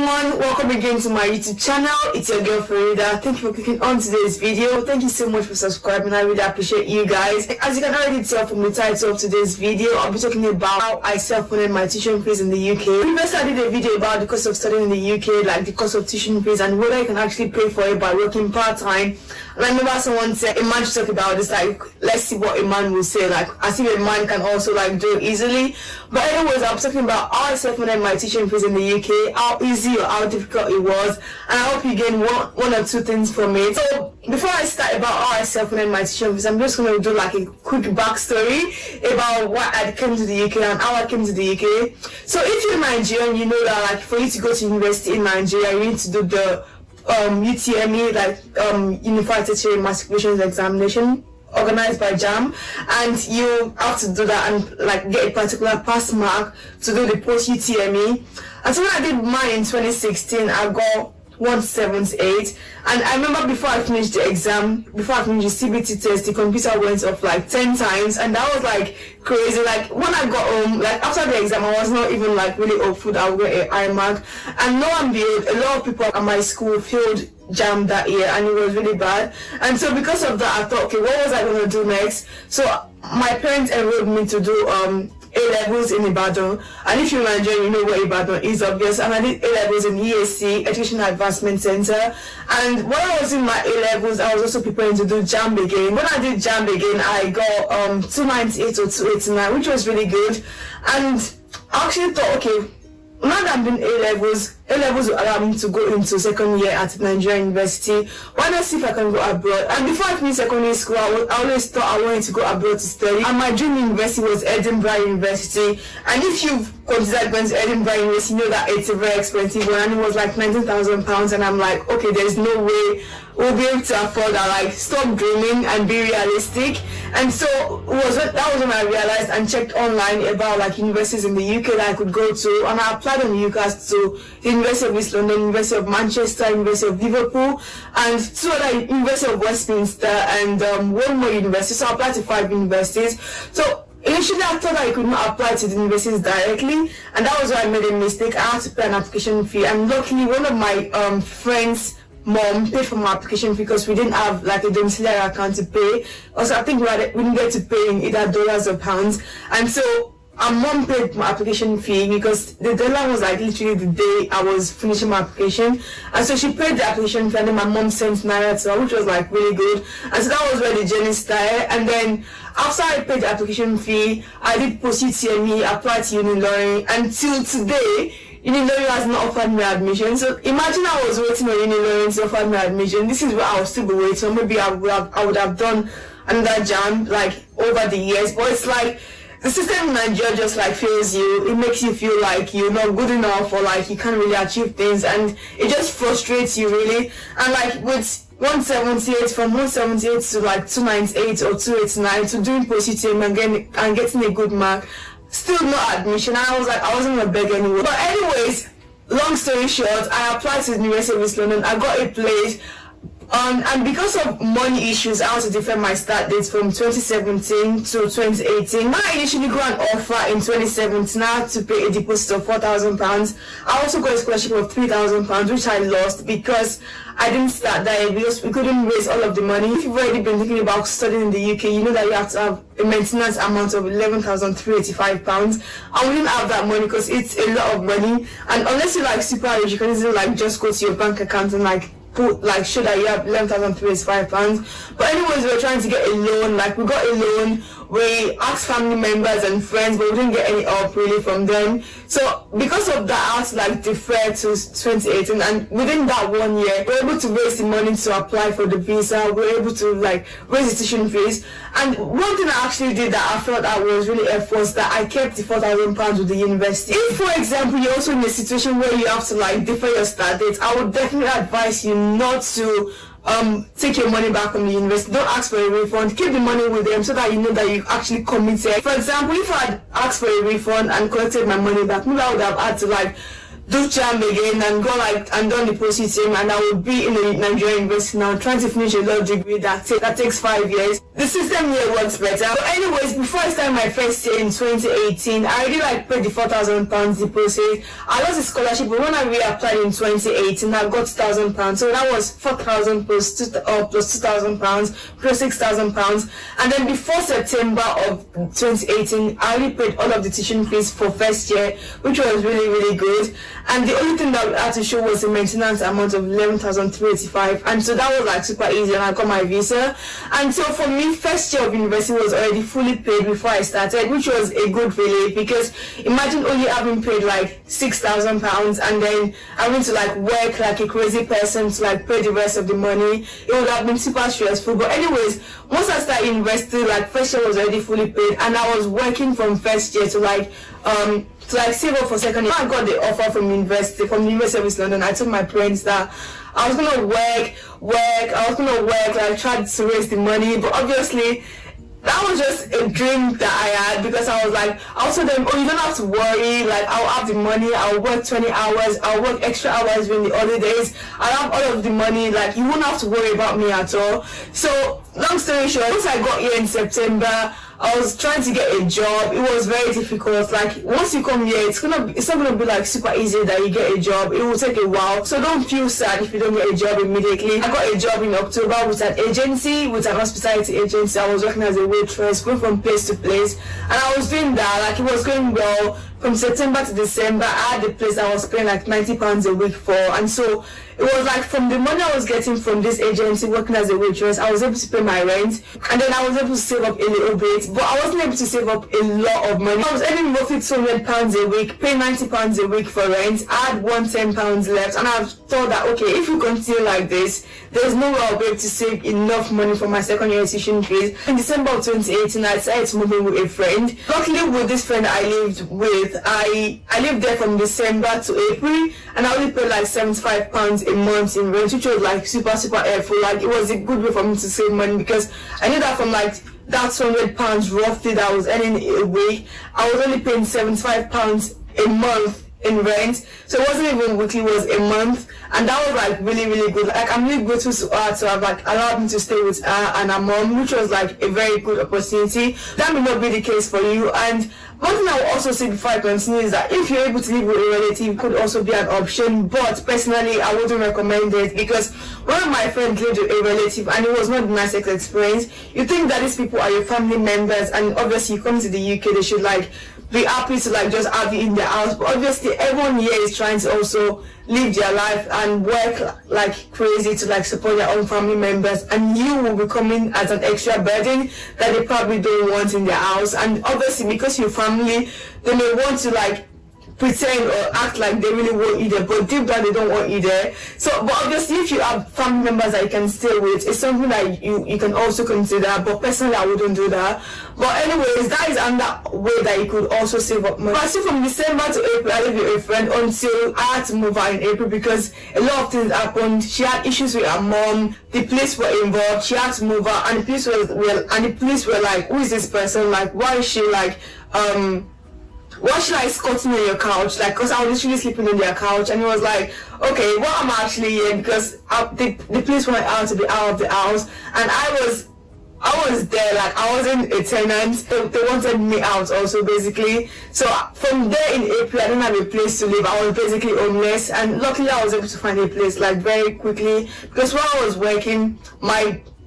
everyone, welcome again to my YouTube channel. It's your girl Farida. Thank you for clicking on today's video. Thank you so much for subscribing. I really appreciate you guys. As you can already tell from the title of today's video, I'll be talking about how I self-funded my tuition fees in the UK. Previously I did a video about the cost of studying in the UK, like the cost of tuition fees and whether you can actually pay for it by working part-time. And I remember someone said, a man should talk about this, like, let's see what a man will say, like, as if a man can also, like, do it easily. But anyways, I was talking about how I self-funded my tuition fees in the UK, how easy or how difficult it was, and I hope you gain one or two things from it. So, before I start about how I self-funded my tuition fees, I'm just going to do, like, a quick backstory about why I came to the UK and how I came to the UK. So, if you're Nigerian, you know that, like, for you to go to university in Nigeria, you need to do the UTME, like Unified Tertiary Matriculation Examination, organized by JAMB, and you have to do that and like get a particular pass mark to do the post UTME. And so when I did mine in 2016, I got 178, and I remember before I finished the exam, before I finished the CBT test, the computer went off like 10 times, and that was like crazy. Like when I got home, like after the exam, I was not even like really hopeful that I would get a high mark, and lo and behold, a lot of people at my school failed JAMB that year, and it was really bad. And so because of that, I thought, okay, what was I going to do next? So my parents enrolled me to do A-levels in Ibadan, and if you're Nigerian, you know what Ibadan is, obvious. And I did A-levels in EAC, Educational Advancement Center. And while I was in my A-levels, I was also preparing to do JAMB again. When I did JAMB again, I got 298 or 289, which was really good. And I actually thought, okay, now that I'm doing A-levels will allow me to go into second year at Nigerian University. Why not see if I can go abroad? And before I finished secondary school, I always thought I wanted to go abroad to study. And my dream university was Edinburgh University. And if you've considered going to Edinburgh University, you know that it's a very expensive one, and it was like £19,000. And I'm like, okay, there's no way we'll be able to afford that. Like, stop dreaming and be realistic. And so that was when I realized and checked online about like universities in the UK that I could go to, and I applied on UCAS to the University of East London, University of Manchester, University of Liverpool, and two other, University of Westminster, and one more university. So I applied to 5 universities. So initially I thought I could not apply to the universities directly, and that was why I made a mistake. I had to pay an application fee, and luckily one of my friends' mom paid for my application fee because we didn't have like a domiciliary account to pay. Also, I think we didn't get to pay in either dollars or pounds, and so our mom paid my application fee because the deadline was like literally the day I was finishing my application, and so she paid the application fee, and then my mom sent Naira to her, which was like really good. And so that was where the journey started. And then after I paid the application fee, I did post UTME, applied to Unilorin, until today Unilorin has not offered me admission. So imagine I was waiting on Unilorin to offer me admission. This is where I will still be waiting. So maybe I would have done another JAMB like over the years, but it's like the system in Nigeria just like fails you. It makes you feel like you're not good enough, or like you can't really achieve things, and it just frustrates you really. And like with 178, from 178 to like 298 or 289 to doing post UTME and getting a good mark, still no admission. And I was like, I wasn't gonna beg anyway. But anyways, long story short, I applied to the University of East London. I got a place. And because of money issues, I had to defer my start dates from 2017 to 2018. When I initially got an offer in 2017, I had to pay a deposit of £4,000. I also got a scholarship of £3,000, which I lost because I didn't start that because we couldn't raise all of the money. If you've already been thinking about studying in the UK, you know that you have to have a maintenance amount of £11,385. And we didn't have that money because it's a lot of money. And unless you're like super rich, you can easily like just go to your bank account and like show that you have £11,385. But anyways, we were trying to get a loan. Like, we got a loan, we asked family members and friends, but we didn't get any help really from them. So because of that, I had to like defer to 2018, and within that 1 year, we were able to raise the money to apply for the visa. We were able to like raise the tuition fees. And one thing I actually did that I felt that was really helpful was that I kept the £4,000 with the university. If, for example, you're also in a situation where you have to like defer your start date, I would definitely advise you not to take your money back from the university. Don't ask for a refund. Keep the money with them so that you know that you actually committed. For example, if I had asked for a refund and collected my money back, maybe I would have had to like do JAMB again and go and done the proceed team, and I would be in a Nigerian university now trying to finish a law degree that takes 5 years. The system here works better. But anyways, before I started my first year in 2018, I already paid the £4,000 deposit. I lost the scholarship, but when I reapplied in 2018, I got £2,000. So that was £4,000 plus £2,000 plus £6,000. And then before September of 2018, I already paid all of the tuition fees for first year, which was really, really good. And the only thing that I had to show was a maintenance amount of 11,385, and so that was super easy, and I got my visa. And so for me, first year of university was already fully paid before I started, which was a good relief, because imagine only having paid £6,000 and then having to work like a crazy person to pay the rest of the money. It would have been super stressful. But anyways, once I started university, first year was already fully paid, and I was working from first year to save up for second year. I got the offer from the University of East London. I told my parents that I was gonna work, tried to raise the money, but obviously that was just a dream that I had, because I was I also told them, oh, you don't have to worry, I'll have the money, I'll work 20 hours, I'll work extra hours during the holidays, I'll have all of the money, you won't have to worry about me at all. So long story short, once I got here in September, I was trying to get a job. It was very difficult. Once you come here, it's not gonna be super easy that you get a job. It will take a while. So don't feel sad if you don't get a job immediately. I got a job in October with an hospitality agency. I was working as a waitress, going from place to place, and I was doing that. It was going well. From September to December, I had a place I was paying £90 a week for, and so it was from the money I was getting from this agency working as a waitress, I was able to pay my rent, and then I was able to save up a little bit, but I wasn't able to save up a lot of money. I was earning roughly £200 a week, paying £90 a week for rent. I had £110 left, and I thought that, okay, if we continue like this, there's no way I'll be able to save enough money for my second year tuition fees. In December of 2018, I decided to move in with a friend. Luckily, with this friend I lived with, I lived there from December to April, and I only paid £75 a month in rent, which was super, super helpful. It was a good way for me to save money, because I knew that from that £200 roughly that I was earning a week, I was only paying £75 a month in rent. So it wasn't even weekly, it was a month, and that was really, really good. I'm really grateful to her to have allowed me to stay with her and her mom, which was a very good opportunity. That may not be the case for you. And one thing I will also say before I continue is that if you're able to live with a relative, it could also be an option, but personally I wouldn't recommend it, because one of my friends lived with a relative and it was not the nicest experience. You think that these people are your family members, and obviously you come to the UK, they should be happy to just have you in their house, but obviously everyone here is trying to also live their life and work crazy to support their own family members, and you will be coming as an extra burden that they probably don't want in their house. And obviously because your family, they may want to pretend or act like they really want you there, but deep down they don't want you there. So, but obviously if you have family members that you can stay with, it's something that you can also consider, but personally I wouldn't do that. But anyways, that is another way that you could also save up money. But so from December to April, I lived with a friend until I had to move out in April, because a lot of things happened. She had issues with her mom, the police were involved, she had to move out, and the police were like, who is this person? Why is she why should I squatting on your couch? Because I was literally sleeping on their couch, and it was okay, well, I'm actually here because the police wanted out to be out of the house, and I was there, I wasn't a tenant. They wanted me out also, basically. So from there in April, I didn't have a place to live. I was basically homeless, and luckily I was able to find a place very quickly, because while I was working,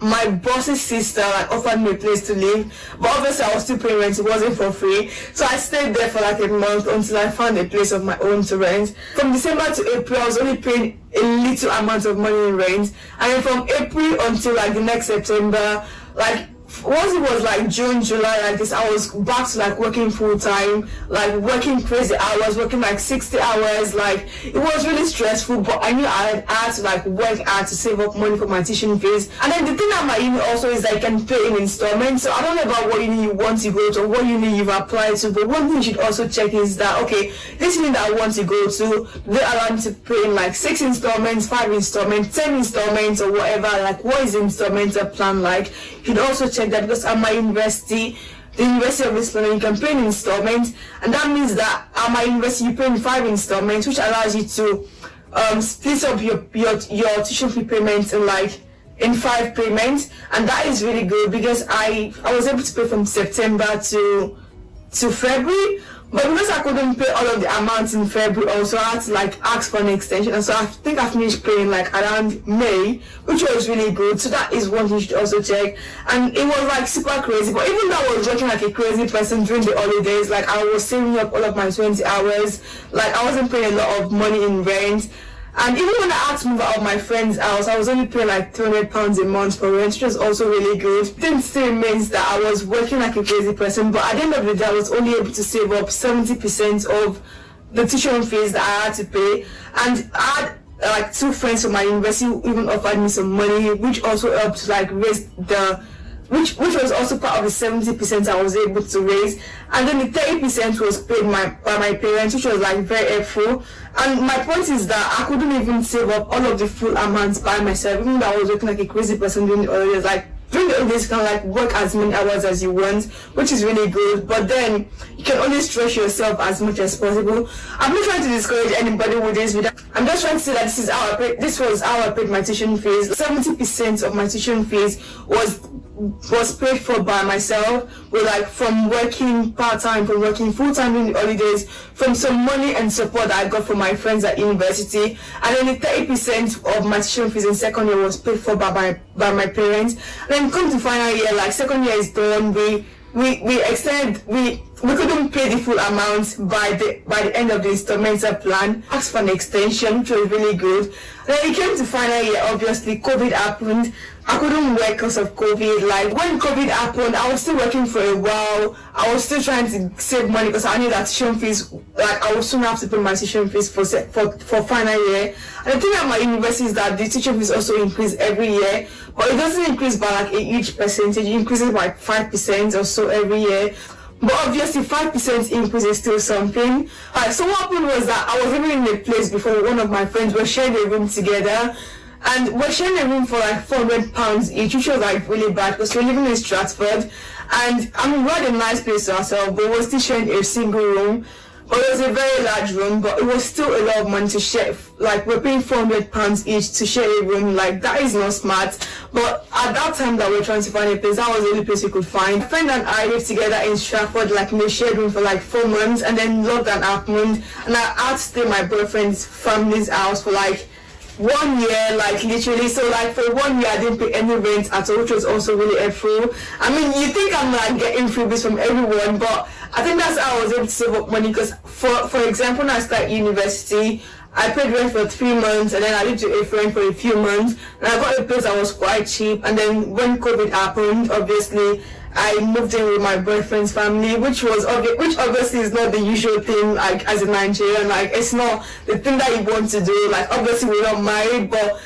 my boss's sister offered me a place to live, but obviously I was still paying rent. It wasn't for free, so I stayed there for a month until I found a place of my own to rent. From December to April, I was only paying a little amount of money in rent, and then from April until the next September, once it was June, July this, I was back to working full time, working crazy hours, working 60 hours. It was really stressful, but I knew I had to work hard to save up money for my tuition fees. And then the thing at my uni also is that you can pay in installments. So I don't know about what uni you want to go to or what uni you've applied to, but one thing you should also check is that, okay, this uni that I want to go to, they allow me to pay in 6 installments, 5 installments, 10 installments, or whatever. What is the installment plan like? You should also check that, because at my university, the University of East London, you can pay in installments, and that means that at my university you pay in 5 installments, which allows you to split up your tuition fee payments in 5 payments, and that is really good because I was able to pay from September to February. But because I couldn't pay all of the amounts in February, also I had to ask for an extension, and so I think I finished paying around May, which was really good. So that is one thing you should also check. And it was super crazy. But even though I was working like a crazy person during the holidays, I was saving up all of my 20 hours, I wasn't paying a lot of money in rent. And even when I had to move out of my friend's house, I was only paying £300 a month for rent, which was also really good. The thing still remains that I was working like a crazy person, but at the end of the day, I was only able to save up 70% of the tuition fees that I had to pay. And I had 2 friends from my university who even offered me some money, which also helped to raise which was also part of the 70% I was able to raise. And then the 30% was paid by my parents, which was very helpful. And my point is that I couldn't even save up all of the full amounts by myself, even though I was working like a crazy person during the holidays. During the holidays, you can work as many hours as you want, which is really good. But then you can only stretch yourself as much as possible. I'm not trying to discourage anybody with this video. I'm just trying to say that this was how I paid my tuition fees. 70% of my tuition fees was paid for by myself, with from working part-time, from working full-time during the holidays, from some money and support that I got from my friends at university, and then the 30% of my tuition fees in second year was paid for by my parents. And then come to final year, second year is done, we extended, we couldn't pay the full amount by the end of the installmental plan. Asked for an extension, which was really good. And then it came to final year, obviously COVID happened. I couldn't work because of COVID. When COVID happened, I was still working for a while. I was still trying to save money because I knew that tuition fees, I would soon have to pay my tuition fees for final year. And the thing at my university is that the tuition fees also increase every year, but it doesn't increase by a huge percentage. It increases by 5% or so every year. But obviously 5% increase is still something. So what happened was that I was living in a place before with one of my friends. We're sharing a room together. And we're sharing a room for £400 each, which was really bad because we're living in Stratford. And we had a nice place to ourselves, but we're still sharing a single room. But it was a very large room, but it was still a lot of money to share. We're paying £400 each to share a room. That is not smart. But at that time that we're trying to find a place, that was the only place we could find. My friend and I lived together in Stratford, in a shared room for 4 months, and then lockdown happened, and I had to stay at my boyfriend's family's house for 1 year, literally. So for 1 year I didn't pay any rent at all, which was also really helpful. You think I'm getting freebies from everyone, but I think that's how I was able to save up money. Because for example, when I started university, I paid rent for 3 months, and then I lived with a friend for a few months, and I got a place that was quite cheap. And then when COVID happened, obviously I moved in with my boyfriend's family, which obviously is not the usual thing, as a Nigerian. It's not the thing that you want to do. Obviously we're not married, but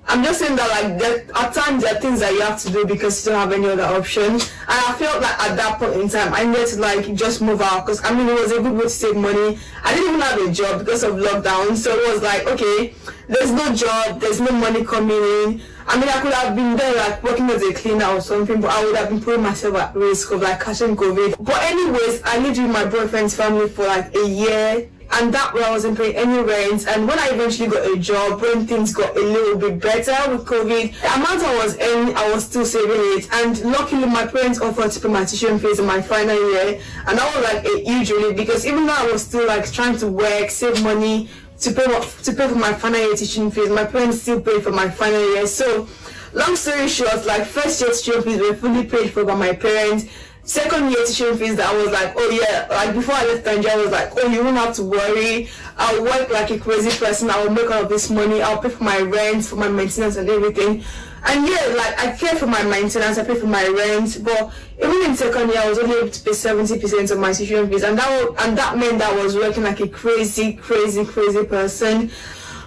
I'm just saying that at times there are things that you have to do because you don't have any other option. And I felt at that point in time I needed to just move out, because it was a good way to save money. I didn't even have a job because of lockdown, so it was okay, there's no job, there's no money coming in. I could have been there working as a cleaner or something, but I would have been putting myself at risk of catching COVID. But anyways, I lived with my boyfriend's family for a year, and that way I wasn't paying any rent. And when I eventually got a job, when things got a little bit better with COVID, the amount I was earning, I was still saving it. And luckily my parents offered to pay my tuition fees in my final year, and that was a huge relief, because even though I was still trying to work, save money to pay for my final year tuition fees, my parents still paid for my final year. So long story short, first year tuition fees were fully paid for by my parents. Second year tuition fees, that I was oh yeah, before I left Nigeria, I was oh, you won't have to worry, I'll work like a crazy person, I'll make all of this money, I'll pay for my rent, for my maintenance and everything. And yeah, I pay for my maintenance, I pay for my rent, but even in second year I was only able to pay 70% of my tuition fees, and that meant that I was working like a crazy person.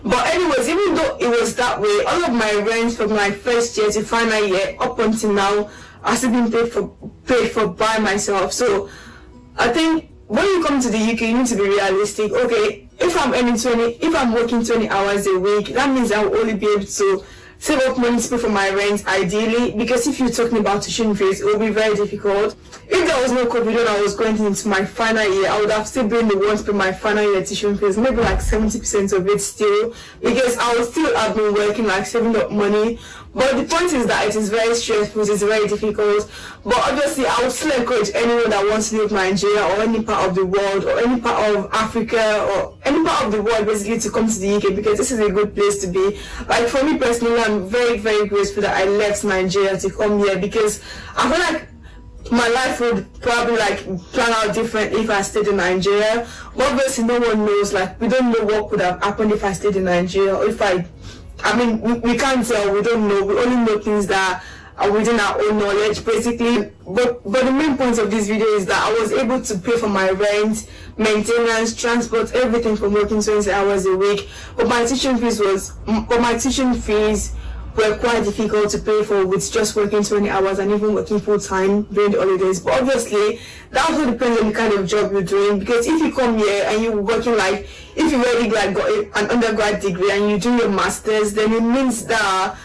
But anyways, even though it was that way, all of my rent from my first year to final year up until now has still been paid for by myself. So I think when you come to the UK, you need to be realistic. Okay, if I'm working 20 hours a week, that means I will only be able to save up money to pay for my rent, ideally, because if you're talking about tuition fees, it will be very difficult. If there was no COVID when I was going into my final year, I would have still been the one to pay my final year tuition fees, maybe like 70% of it still, because I would still have been working, like saving up money. But the point is that it is very stressful, it is very difficult. But obviously, I would still encourage anyone that wants to leave Nigeria or any part of the world or any part of Africa or any part of the world basically to come to the UK, because this is a good place to be. Like for me personally, I'm very, very grateful that I left Nigeria to come here, because I feel like my life would probably like plan out different if I stayed in Nigeria. But obviously no one knows, like we don't know what could have happened if I stayed in Nigeria, or if I mean, we can't tell, we don't know, we only know things that are within our own knowledge basically. But the main point of this video is that I was able to pay for my rent, maintenance, transport, everything from working 20 hours a week. But my tuition fees were quite difficult to pay for with just working 20 hours and even working full time during the holidays. But obviously that also depends on the kind of job you're doing, because if you come here and you're working, like if you already like got an undergrad degree and you do your masters, then it means that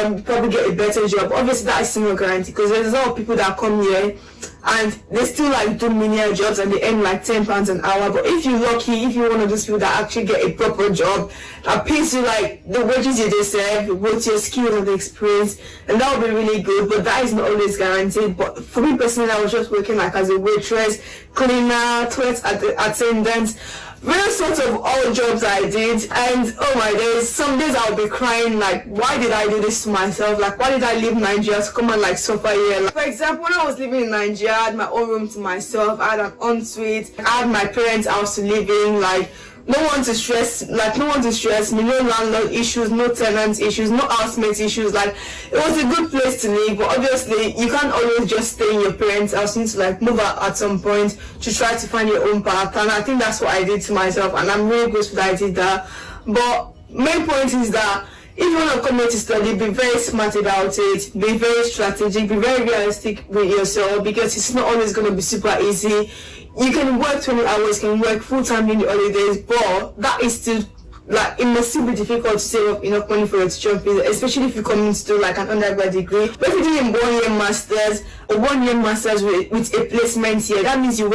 you probably get a better job. Obviously that is still not guaranteed, because there's a lot of people that come here and they still like do menial jobs and they earn like £10 an hour. But if you're lucky, if you're one of those people that actually get a proper job that pays you like the wages you deserve with your skills and the experience, and that would be really good. But that is not always guaranteed. But for me personally, I was just working like as a waitress, cleaner, toilet attendant, various sorts of all jobs I did. And oh my days, some days I'll be crying like, why did I do this to myself? Like, why did I leave Nigeria to come and like suffer here? Like, for example, when I was living in Nigeria, I had my own room to myself, I had an ensuite, I had my parents' house to live in, like no one to stress me, no landlord issues, no tenant issues, no housemate issues. Like it was a good place to live. But obviously you can't always just stay in your parents' house. You need to like move out at some point to try to find your own path, and I think that's what I did to myself, and I'm really grateful that I did that. But main point is that if you want to come here to study, be very smart about it, be very strategic, be very realistic with yourself, because it's not always going to be super easy. You can work 20 hours, you can work full-time in the holidays, but that is still, like, it must still be difficult to save up enough money for your tuition fees, especially if you come into do like an undergrad degree. But if you're doing a 1-year masters, or 1-year masters with a placement here, that means you're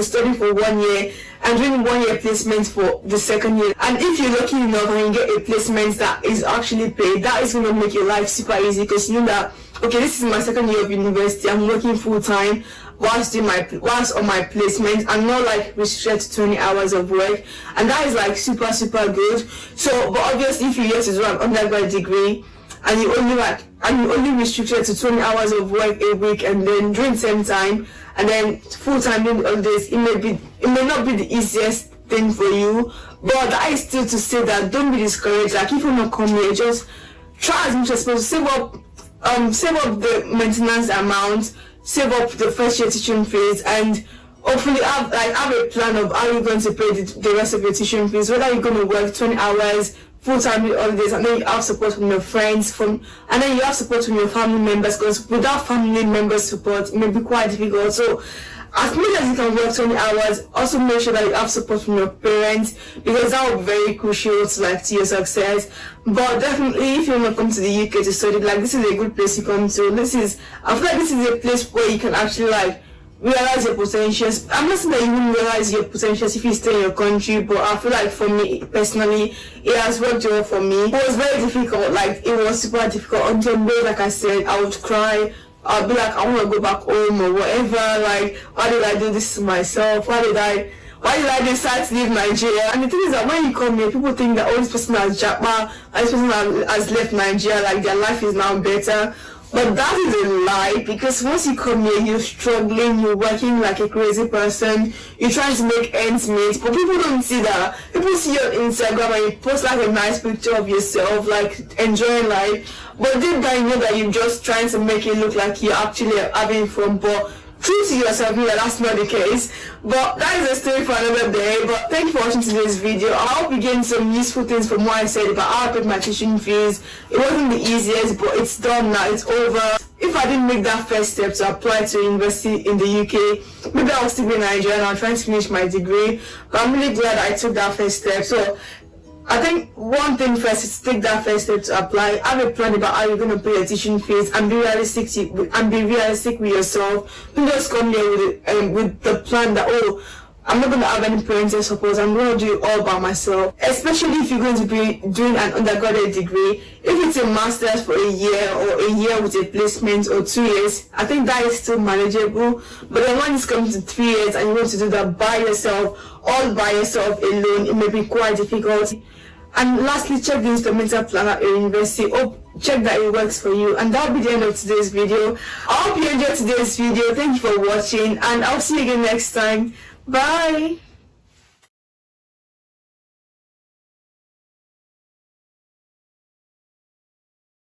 studying for 1 year and doing 1-year placement for the second year. And if you're lucky enough and you get a placement that is actually paid, that is going to make your life super easy, because you know that, okay, this is my second year of university, I'm working full-time whilst on my placement. I'm not like restricted to 20 hours of work, and that is like super good. So but obviously if you get to do an undergrad degree and you only restricted to 20 hours of work a week, and then during same time and then full-time in all this, it may not be the easiest thing for you. But that is still to say that don't be discouraged. Like if you not come here, just try as much as possible, save up the maintenance amount, save up the first year tuition fees, and hopefully have a plan of how you're going to pay the rest of your tuition fees, whether you're going to work 20 hours full-time with holidays, and then you have support from your friends, and then you have support from your family members, because without family members support it may be quite difficult. So as much as you can work 20 hours, also make sure that you have support from your parents, because that will be very crucial to your success. But definitely if you want to come to the UK to study, like this is a good place to come to. I feel like this is a place where you can actually like realize your potentials. I'm not saying that you wouldn't realize your potentials if you stay in your country, but I feel like for me personally, it has worked well for me. It was very difficult, like it was super difficult until like I said, I would cry. I'll be like, I want to go back home or whatever. Like, why did I do this to myself? Why did I decide to leave Nigeria? And the thing is that when you come here, people think that this person has japa, this person has left Nigeria, like their life is now better. But that is a lie, because once you come here, you're struggling, you're working like a crazy person, you're trying to make ends meet, but people don't see that. People see you on Instagram and you post like a nice picture of yourself, like enjoying life, but deep down you know that you're just trying to make it look like you're actually having fun. But true to yourself, you know that's not the case. But that is a story for another day. But thank you for watching today's video. I hope you gained some useful things from what I said about how I paid my tuition fees. It wasn't the easiest, but it's done now, it's over. If I didn't make that first step to apply to university in the UK, maybe I would still be in Nigeria and I'm trying to finish my degree. But I'm really glad I took that first step. So I think one thing first is to take that first step to apply. Have a plan about how you're going to pay your tuition fees and be realistic with yourself. Don't just come here with the plan that, oh, I'm not going to have any parental support, I'm going to do it all by myself. Especially if you're going to be doing an undergraduate degree. If it's a master's for a year or a year with a placement or 2 years, I think that is still manageable. But then when it's coming to 3 years and you want to do that by yourself, all by yourself alone, it may be quite difficult. And lastly, check the instrumental plan at your university. Check that it works for you. And that'll be the end of today's video. I hope you enjoyed today's video. Thank you for watching, and I'll see you again next time. Bye.